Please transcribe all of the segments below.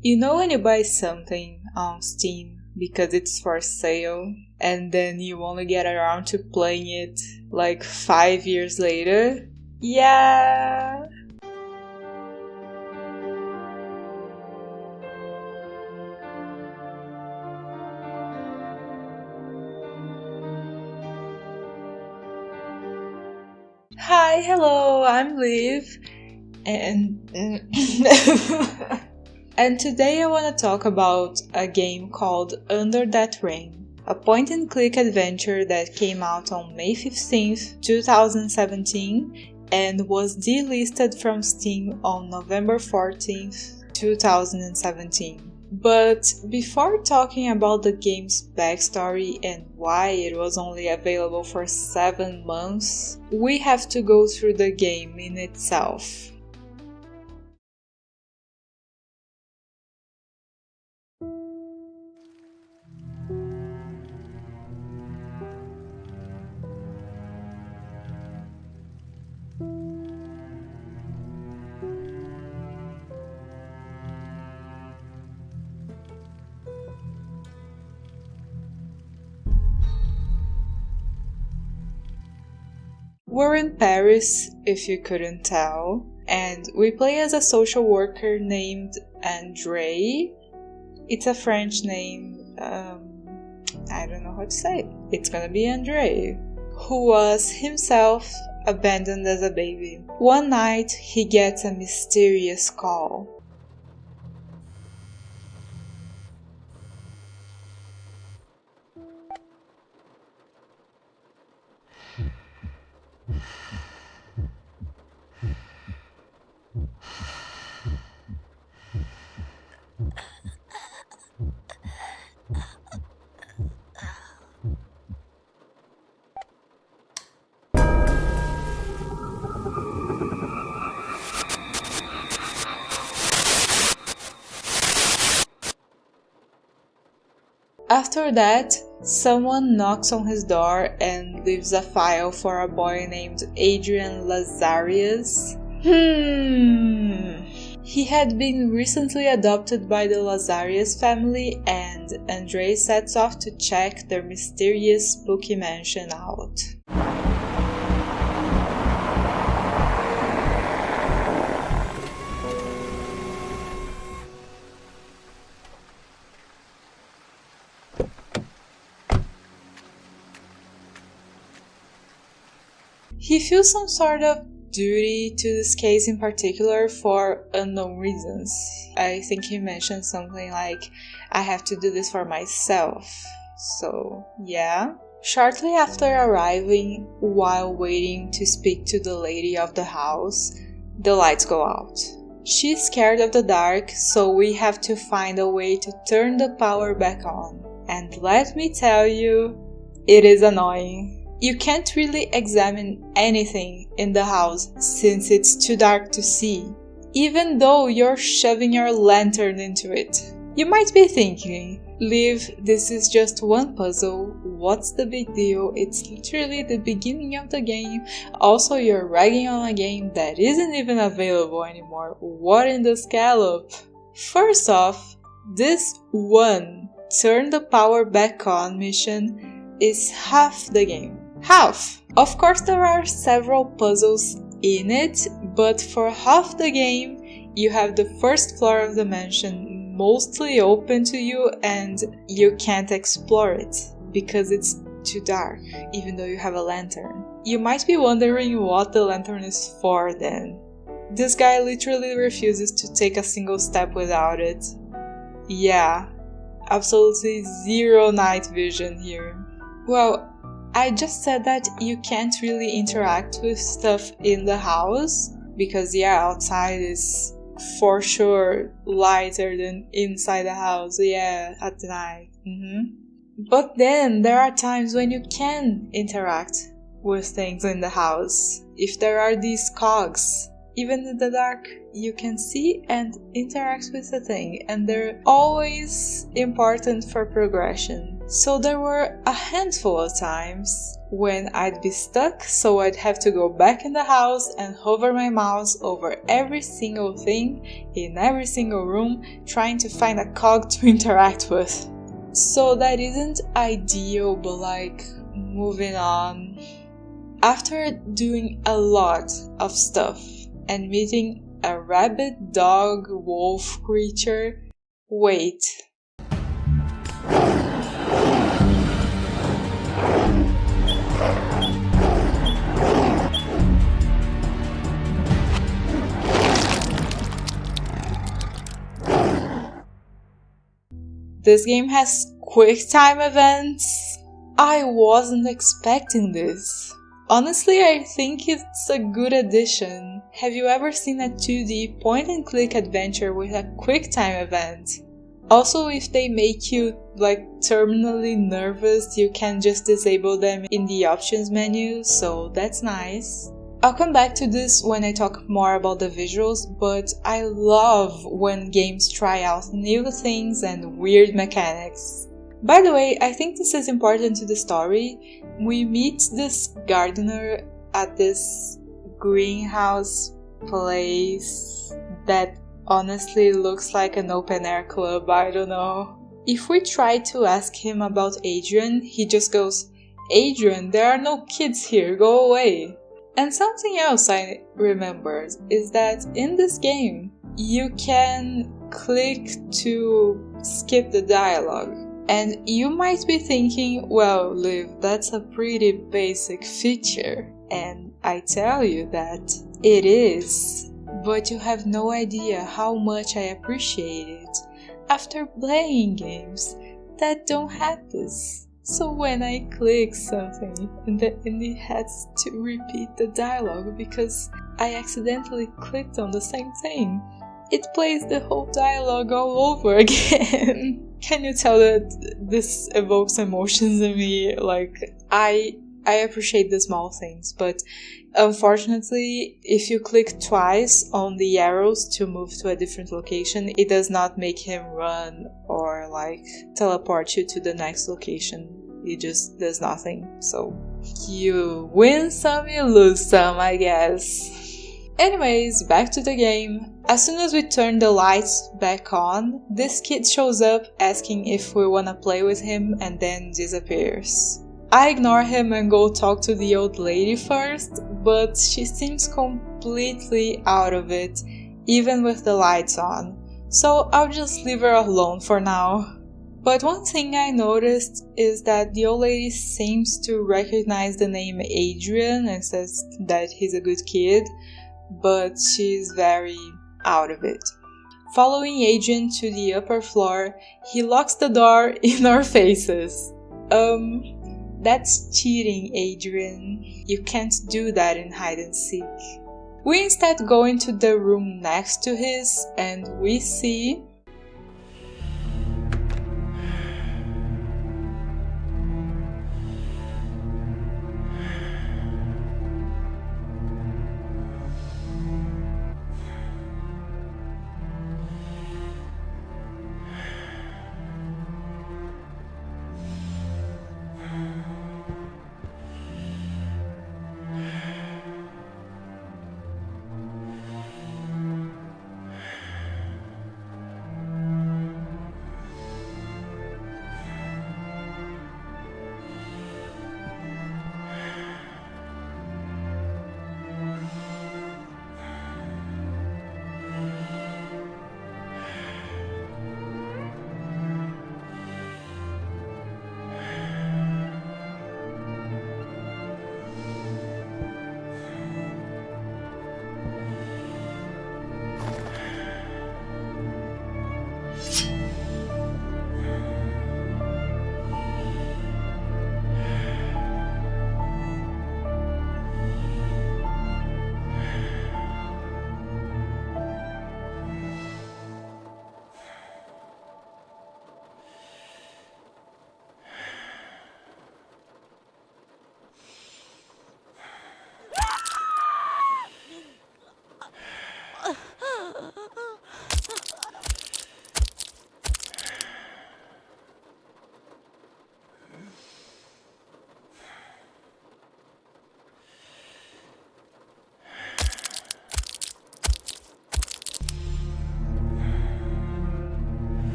You know when you buy something on Steam because it's for sale and then you only get around to playing it like 5 years later? Yeah! Hi, hello, I'm Liv, and and today I want to talk about a game called Under That Rain, a point-and-click adventure that came out on May 15th, 2017 and was delisted from Steam on November 14th, 2017. But before talking about the game's backstory and why it was only available for 7 months, we have to go through the game in itself. We're in Paris, if you couldn't tell, and we play as a social worker named Andre. It's a French name, I don't know how to say it. It's gonna be Andre, who was himself abandoned as a baby. One night, he gets a mysterious call. After that, someone knocks on his door and leaves a file for a boy named Adrian Lazarius. He had been recently adopted by the Lazarius family, and Andre sets off to check their mysterious spooky mansion out. He feels some sort of duty to this case in particular for unknown reasons. I think he mentioned something like, I have to do this for myself. So, yeah. Shortly after arriving, while waiting to speak to the lady of the house, the lights go out. She's scared of the dark, so we have to find a way to turn the power back on. And let me tell you, it is annoying. You can't really examine anything in the house since it's too dark to see, even though you're shoving your lantern into it. You might be thinking, Liv, this is just one puzzle, what's the big deal? It's literally the beginning of the game. Also, you're ragging on a game that isn't even available anymore. What in the scallop? First off, this one turn the power back on mission is half the game. Half! Of course there are several puzzles in it, but for half the game you have the first floor of the mansion mostly open to you and you can't explore it because it's too dark, even though you have a lantern. You might be wondering what the lantern is for then. This guy literally refuses to take a single step without it. Yeah, absolutely zero night vision here. Well, I just said that you can't really interact with stuff in the house because outside is for sure lighter than inside the house, at night. But then there are times when you can interact with things in the house. If there are these cogs, even in the dark, you can see and interact with the thing, and they're always important for progression. So there were a handful of times when I'd be stuck, so I'd have to go back in the house and hover my mouse over every single thing in every single room, trying to find a cog to interact with. So that isn't ideal, but like, moving on. After doing a lot of stuff and meeting a rabbit, dog, wolf creature, wait. This game has quick time events. I wasn't expecting this. Honestly, I think it's a good addition. Have you ever seen a 2D point-and-click adventure with a quick time event? Also, if they make you terminally nervous, you can just disable them in the options menu, so that's nice. I'll come back to this when I talk more about the visuals, but I love when games try out new things and weird mechanics. By the way, I think this is important to the story. We meet this gardener at this greenhouse place that honestly looks like an open-air club, I don't know. If we try to ask him about Adrian, he just goes, "Adrian, there are no kids here, go away." And something else I remembered is that in this game, you can click to skip the dialogue. And you might be thinking, well, Liv, that's a pretty basic feature. And I tell you that it is. But you have no idea how much I appreciate it after playing games that don't have this. So when I click something and it has to repeat the dialogue because I accidentally clicked on the same thing, it plays the whole dialogue all over again. Can you tell that this evokes emotions in me? I appreciate the small things, but unfortunately, if you click twice on the arrows to move to a different location, it does not make him run or teleport you to the next location. It just does nothing. So you win some, you lose some, I guess. Anyways, back to the game. As soon as we turn the lights back on, this kid shows up asking if we wanna play with him and then disappears. I ignore him and go talk to the old lady first, but she seems completely out of it, even with the lights on. So I'll just leave her alone for now. But one thing I noticed is that the old lady seems to recognize the name Adrian and says that he's a good kid, but she's very out of it. Following Adrian to the upper floor, he locks the door in our faces. That's cheating, Adrian. You can't do that in hide and seek. We instead go into the room next to his and we see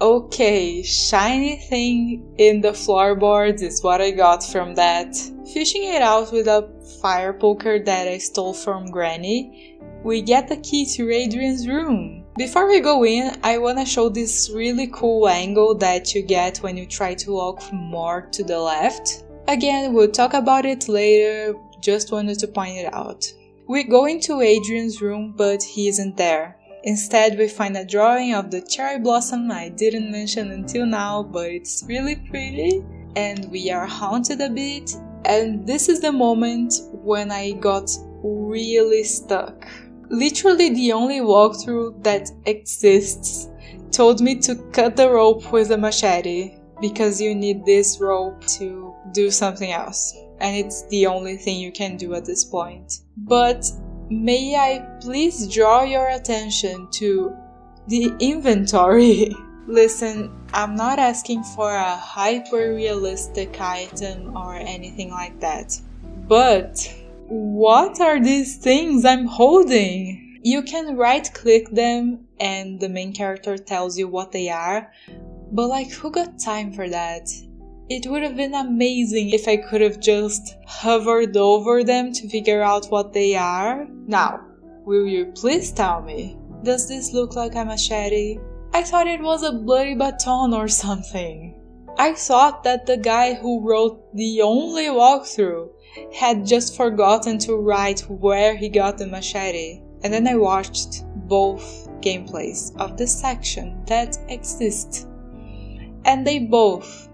Okay, shiny thing in the floorboards is what I got from that. Fishing it out with a fire poker that I stole from Granny, we get the key to Adrian's room. Before we go in, I wanna show this really cool angle that you get when you try to walk more to the left. Again, we'll talk about it later, just wanted to point it out. We go into Adrian's room, but he isn't there. Instead, we find a drawing of the cherry blossom I didn't mention until now, but it's really pretty. And we are haunted a bit. And this is the moment when I got really stuck. Literally the only walkthrough that exists told me to cut the rope with a machete because you need this rope to do something else. And it's the only thing you can do at this point. But may I please draw your attention to the inventory? Listen, I'm not asking for a hyper-realistic item or anything like that. But what are these things I'm holding? You can right-click them and the main character tells you what they are. But like, who got time for that? It would have been amazing if I could have just hovered over them to figure out what they are. Now, will you please tell me? Does this look like a machete? I thought it was a bloody baton or something. I thought that the guy who wrote the only walkthrough had just forgotten to write where he got the machete. And then I watched both gameplays of this section that exist. And they both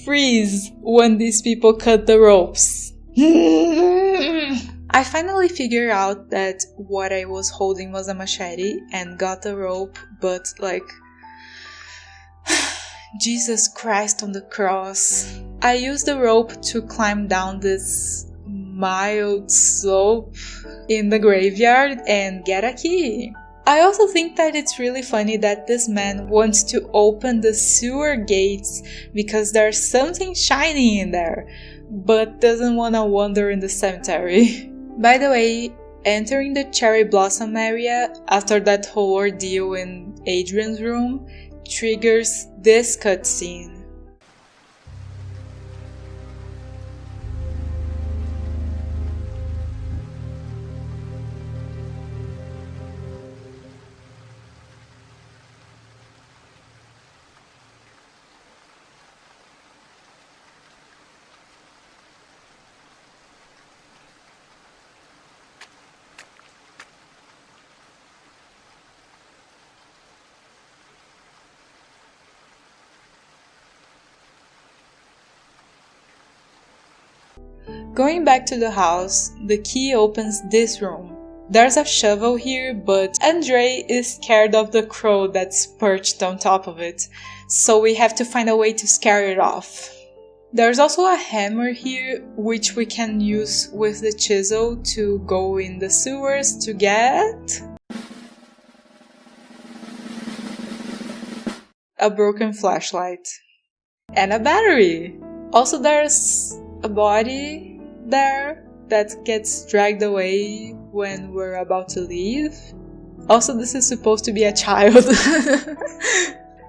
freeze when these people cut the ropes. I finally figured out that what I was holding was a machete and got the rope, but like, Jesus Christ on the cross. I used the rope to climb down this mild slope in the graveyard and get a key. I also think that it's really funny that this man wants to open the sewer gates because there's something shiny in there, but doesn't want to wander in the cemetery. By the way, entering the cherry blossom area after that whole ordeal in Adrian's room triggers this cutscene. Going back to the house, the key opens this room. There's a shovel here, but Andre is scared of the crow that's perched on top of it, so we have to find a way to scare it off. There's also a hammer here, which we can use with the chisel to go in the sewers to get a broken flashlight and a battery. Also, there's a body there that gets dragged away when we're about to leave. Also, this is supposed to be a child.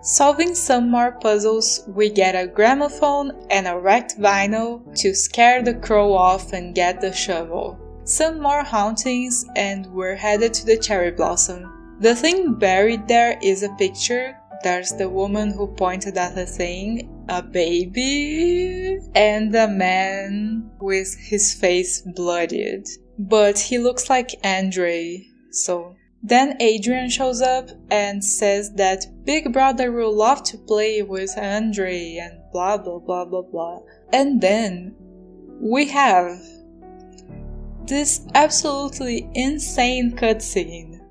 Solving some more puzzles, we get a gramophone and a wrecked vinyl to scare the crow off and get the shovel. Some more hauntings and we're headed to the cherry blossom. The thing buried there is a picture. There's the woman who pointed at the thing, a baby, and a man with his face bloodied. But he looks like Andre, so... Then Adrian shows up and says that Big Brother will love to play with Andre and blah blah blah blah blah. And then we have this absolutely insane cutscene.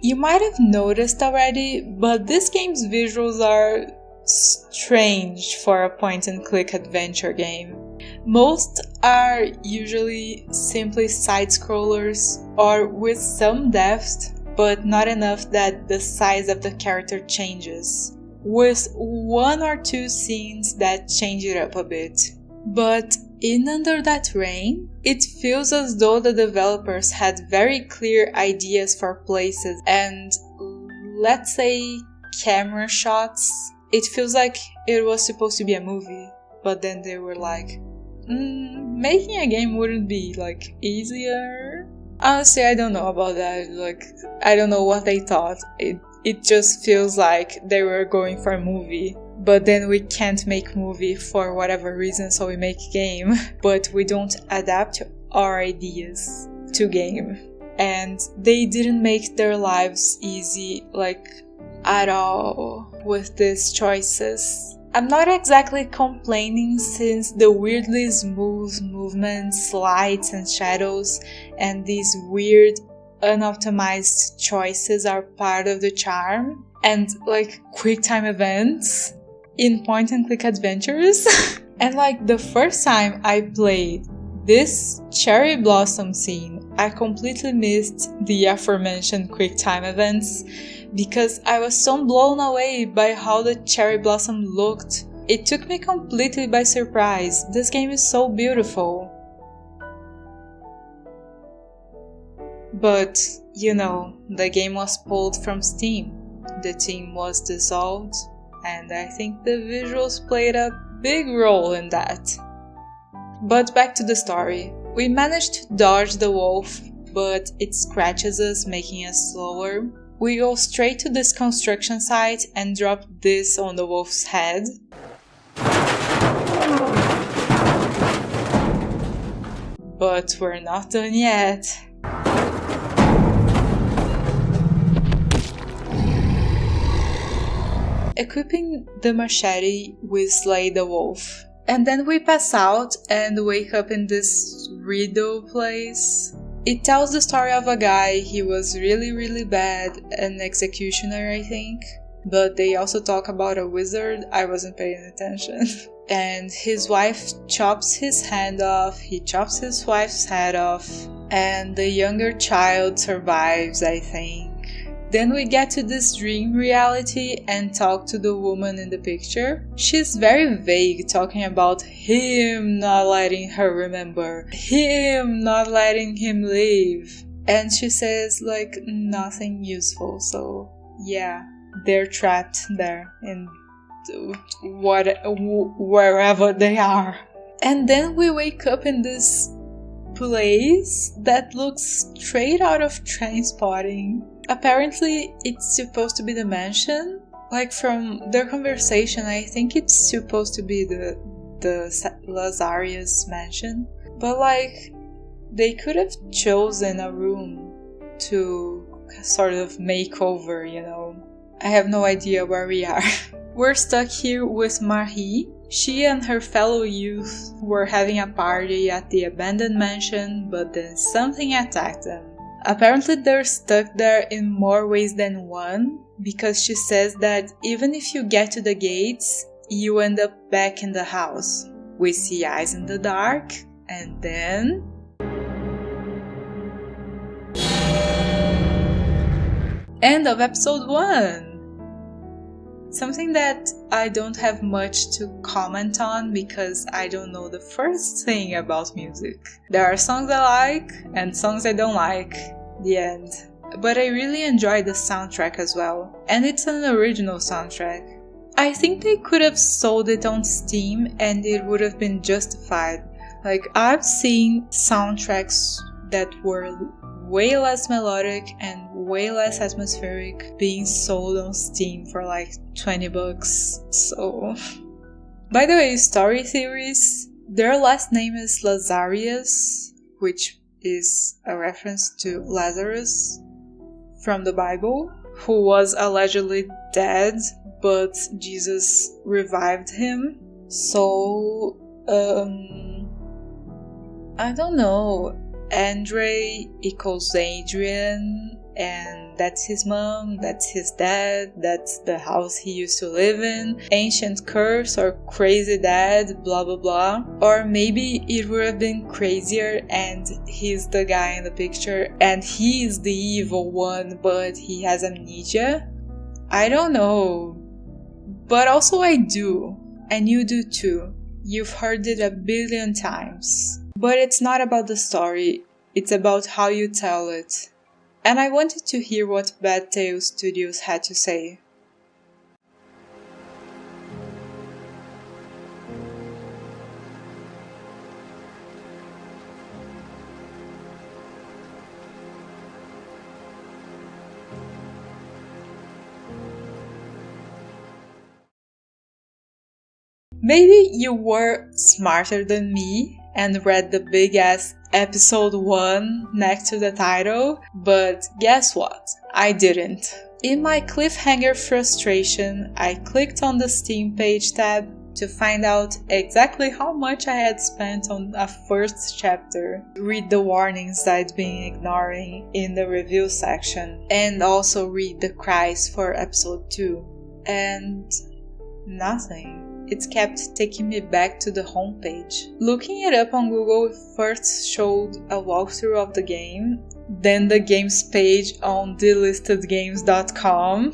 You might have noticed already, but this game's visuals are strange for a point-and-click adventure game. Most are usually simply side-scrollers or with some depth, but not enough that the size of the character changes, with one or two scenes that change it up a bit. But in Under That Rain, it feels as though the developers had very clear ideas for places and, let's say, camera shots. It feels like it was supposed to be a movie, but then they were like, making a game wouldn't be, easier? Honestly, I don't know about that. I don't know what they thought. It just feels like they were going for a movie. But then we can't make movie for whatever reason, so we make game. But we don't adapt our ideas to game. And they didn't make their lives easy, at all, with these choices. I'm not exactly complaining since the weirdly smooth movements, lights and shadows, and these weird, unoptimized choices are part of the charm. And quick time events in point-and-click adventures. And the first time I played this cherry blossom scene, I completely missed the aforementioned quick time events because I was so blown away by how the cherry blossom looked. It took me completely by surprise. This game is so beautiful. But, the game was pulled from Steam. The team was dissolved, and I think the visuals played a big role in that. But back to the story. We managed to dodge the wolf, but it scratches us, making us slower. We go straight to this construction site and drop this on the wolf's head. But we're not done yet. Equipping the machete, we slay the wolf. And then we pass out and wake up in this riddle place. It tells the story of a guy, he was really bad, an executioner I think. But they also talk about a wizard, I wasn't paying attention. And his wife chops his hand off, he chops his wife's head off. And the younger child survives, I think. Then we get to this dream reality and talk to the woman in the picture. She's very vague, talking about him not letting her remember, him not letting him leave. And she says nothing useful, so yeah, they're trapped there in wherever they are. And then we wake up in this place that looks straight out of Trainspotting. Apparently, it's supposed to be the mansion. From their conversation, I think it's supposed to be the Lazarius mansion. But they could have chosen a room to sort of make over, I have no idea where we are. We're stuck here with Marie. She and her fellow youth were having a party at the abandoned mansion, but then something attacked them. Apparently they're stuck there in more ways than one, because she says that even if you get to the gates, you end up back in the house. We see eyes in the dark, and then... End of episode 1! Something that I don't have much to comment on because I don't know the first thing about music. There are songs I like and songs I don't like. The end. But I really enjoy the soundtrack as well. And it's an original soundtrack. I think they could have sold it on Steam and it would have been justified. I've seen soundtracks that were way less melodic and way less atmospheric being sold on Steam for $20. So, by the way, Story Theories, their last name is Lazarius, which is a reference to Lazarus from the Bible, who was allegedly dead, but Jesus revived him. So, I don't know. Andre equals Adrian and that's his mom, that's his dad, that's the house he used to live in, ancient curse or crazy dad, blah blah blah. Or maybe it would have been crazier and he's the guy in the picture and he's the evil one but he has amnesia. I don't know, but also I do, and you do too. You've heard it a billion times. But it's not about the story, it's about how you tell it. And I wanted to hear what Bad Tail Studios had to say. Maybe you were smarter than me and read the big ass episode 1 next to the title, but guess what? I didn't. In my cliffhanger frustration, I clicked on the Steam page tab to find out exactly how much I had spent on a first chapter, read the warnings I'd been ignoring in the review section, and also read the cries for episode 2. And nothing. It kept taking me back to the homepage. Looking it up on Google first showed a walkthrough of the game, then the games page on delistedgames.com.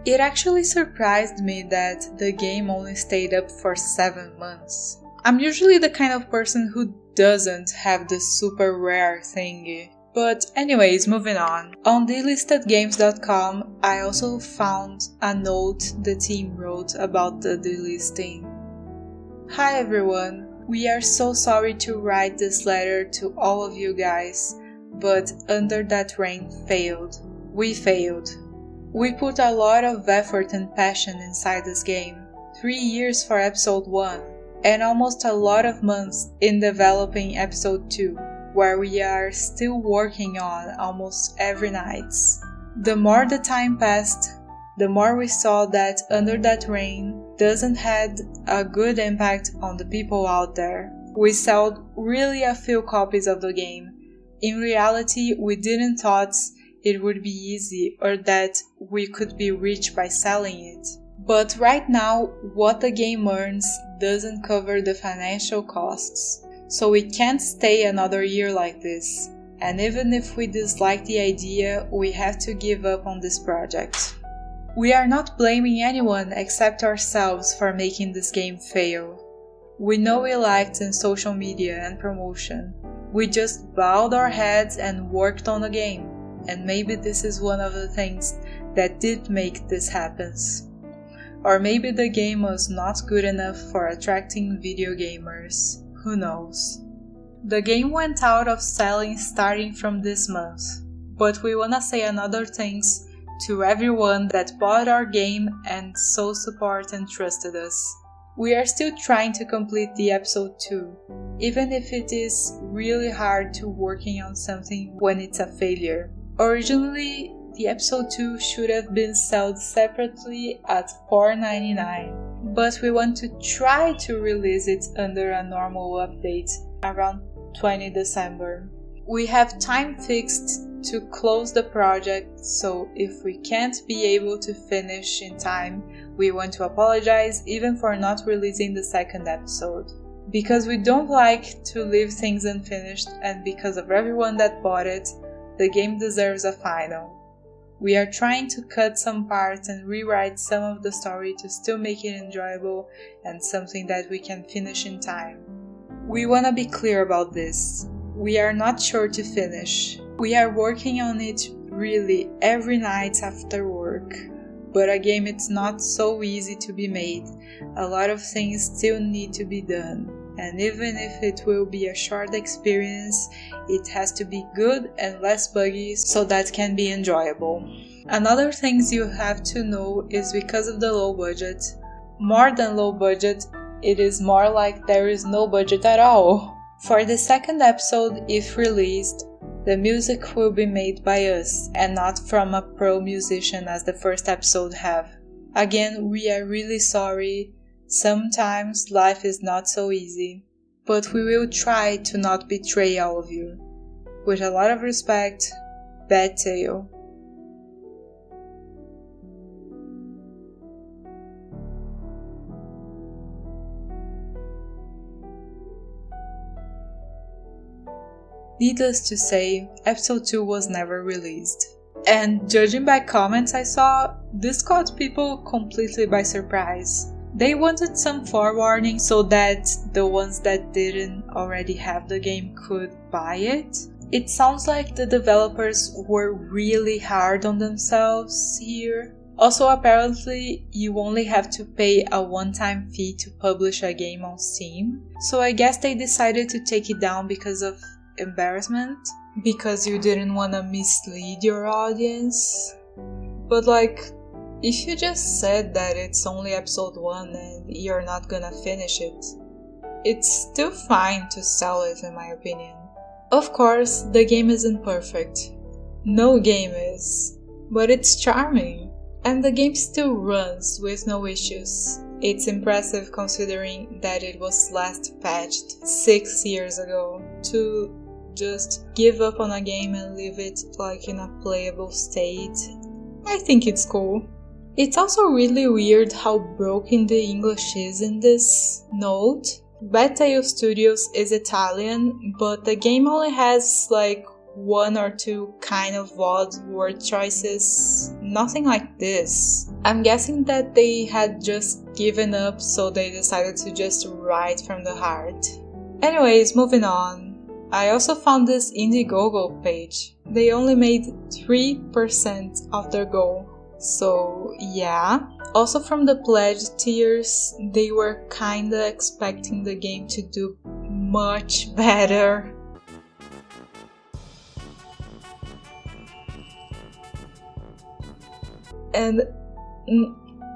It actually surprised me that the game only stayed up for 7 months. I'm usually the kind of person who doesn't have the super rare thingy. But anyways, moving on. On delistedgames.com, I also found a note the team wrote about the delisting. Hi everyone, we are so sorry to write this letter to all of you guys, but Under That Rain failed. We failed. We put a lot of effort and passion inside this game. 3 years for episode 1, and almost a lot of months in developing episode 2. Where we are still working on almost every night. The more the time passed, the more we saw that Under That Rain doesn't have a good impact on the people out there. We sold really a few copies of the game. In reality, we didn't thought it would be easy or that we could be rich by selling it. But right now, what the game earns doesn't cover the financial costs. So we can't stay another year like this, and even if we dislike the idea, we have to give up on this project. We are not blaming anyone except ourselves for making this game fail. We know we lacked in social media and promotion. We just bowed our heads and worked on the game, and maybe this is one of the things that did make this happen. Or maybe the game was not good enough for attracting video gamers. Who knows? The game went out of selling starting from this month, but we wanna say another thanks to everyone that bought our game and so support and trusted us. We are still trying to complete the episode 2, even if it is really hard to working on something when it's a failure. Originally, the episode 2 should have been sold separately at $4.99. But we want to try to release it under a normal update around 20 December. We have time fixed to close the project, so if we can't be able to finish in time, we want to apologize even for not releasing the second episode. Because we don't like to leave things unfinished, and because of everyone that bought it, the game deserves a final. We are trying to cut some parts and rewrite some of the story to still make it enjoyable and something that we can finish in time. We want to be clear about this. We are not sure to finish. We are working on it really every night after work. But a game it's not so easy to be made. A lot of things still need to be done. And even if it will be a short experience, it has to be good and less buggy so that can be enjoyable. Another thing you have to know is because of the low budget. More than low budget, it is more like there is no budget at all. For the second episode, if released, the music will be made by us and not from a pro musician as the first episode have. Again, we are really sorry. Sometimes life is not so easy, but we will try to not betray all of you. With a lot of respect, Bad Tail. Needless to say, episode 2 was never released. And judging by comments I saw, this caught people completely by surprise. They wanted some forewarning so that the ones that didn't already have the game could buy it. It sounds like the developers were really hard on themselves here. Also, apparently, you only have to pay a one-time fee to publish a game on Steam. So I guess they decided to take it down because of embarrassment. Because you didn't want to mislead your audience. But if you just said that it's only episode 1 and you're not gonna finish it, it's still fine to sell it in my opinion. Of course, the game isn't perfect. No game is. But it's charming. And the game still runs with no issues. It's impressive considering that it was last patched 6 years ago. To just give up on a game and leave it in a playable state, I think it's cool. It's also really weird how broken the English is in this note. Bad Tail Studios is Italian, but the game only has 1 or 2 kind of odd word choices. Nothing like this. I'm guessing that they had just given up, so they decided to just write from the heart. Anyways, moving on. I also found this Indiegogo page. They only made 3% of their goal. So yeah. Also from the pledge tiers, they were kinda expecting the game to do much better. And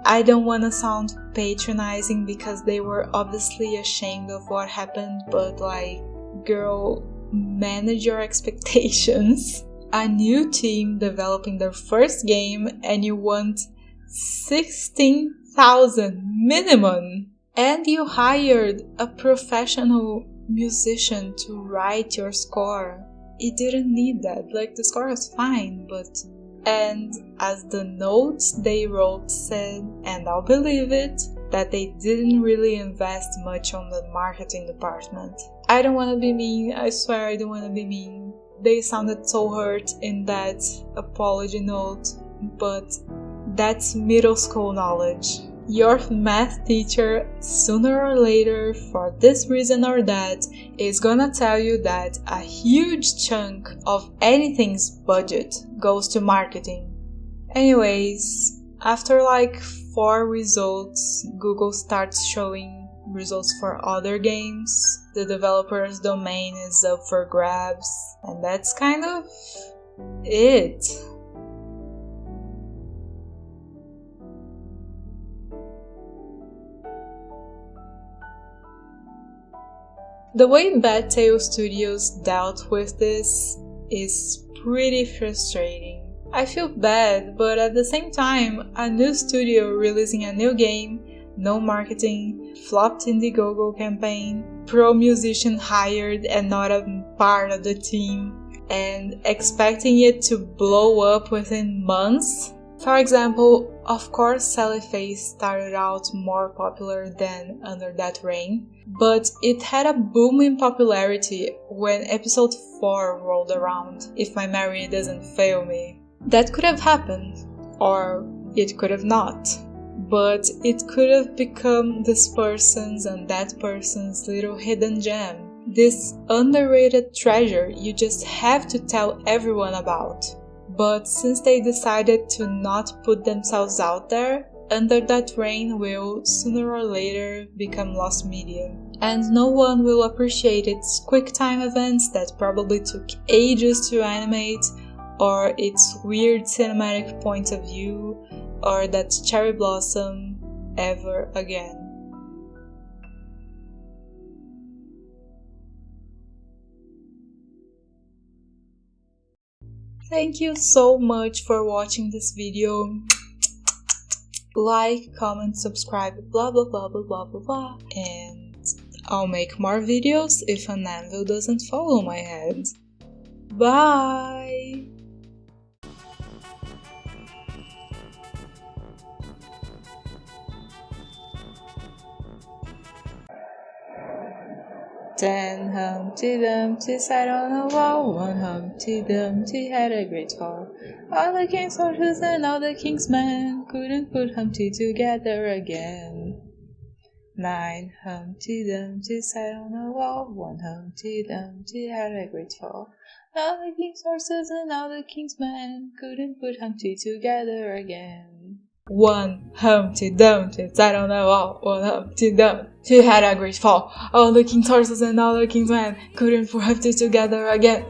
I don't want to sound patronizing because they were obviously ashamed of what happened, but girl, manage your expectations. A new team developing their first game and you want 16,000 minimum. And you hired a professional musician to write your score. It didn't need that. The score was fine, but... And as the notes they wrote said, and I'll believe it, that they didn't really invest much on the marketing department. I don't want to be mean, I swear I don't want to be mean. They sounded so hurt in that apology note, but that's middle school knowledge. Your math teacher, sooner or later, for this reason or that, is gonna tell you that a huge chunk of anything's budget goes to marketing. Anyways, after 4 results, Google starts showing results for other games. The developer's domain is up for grabs, and that's kind of it. The way Bad Tail Studios dealt with this is pretty frustrating. I feel bad, but at the same time, a new studio releasing a new game, no marketing, flopped Indiegogo campaign, pro musician hired and not a part of the team, and expecting it to blow up within months. For example, of course Sally Face started out more popular than Under That Rain, but it had a boom in popularity when episode 4 rolled around, if my memory doesn't fail me. That could have happened, or it could have not, but it could have become this person's and that person's little hidden gem, this underrated treasure you just have to tell everyone about. But since they decided to not put themselves out there, Under That Rain will, sooner or later, become lost media. And no one will appreciate its quick-time events that probably took ages to animate, or its weird cinematic point of view, or that cherry blossom ever again. Thank you so much for watching this video. Like, comment, subscribe, blah blah blah blah blah blah blah. And I'll make more videos if an anvil doesn't fall on my head. Bye! 10 Humpty Dumpty sat on a wall. 1 Humpty Dumpty had a great fall. All the king's horses and all the king's men couldn't put Humpty together again. 9 Humpty Dumpty sat on a wall. 1 Humpty Dumpty had a great fall. All the king's horses and all the king's men couldn't put Humpty together again. 1 Humpty Dumpty sat on a wall. 1 Humpty Dumpty had a great fall. All the king's horses and all the king's men couldn't put Humpty together again.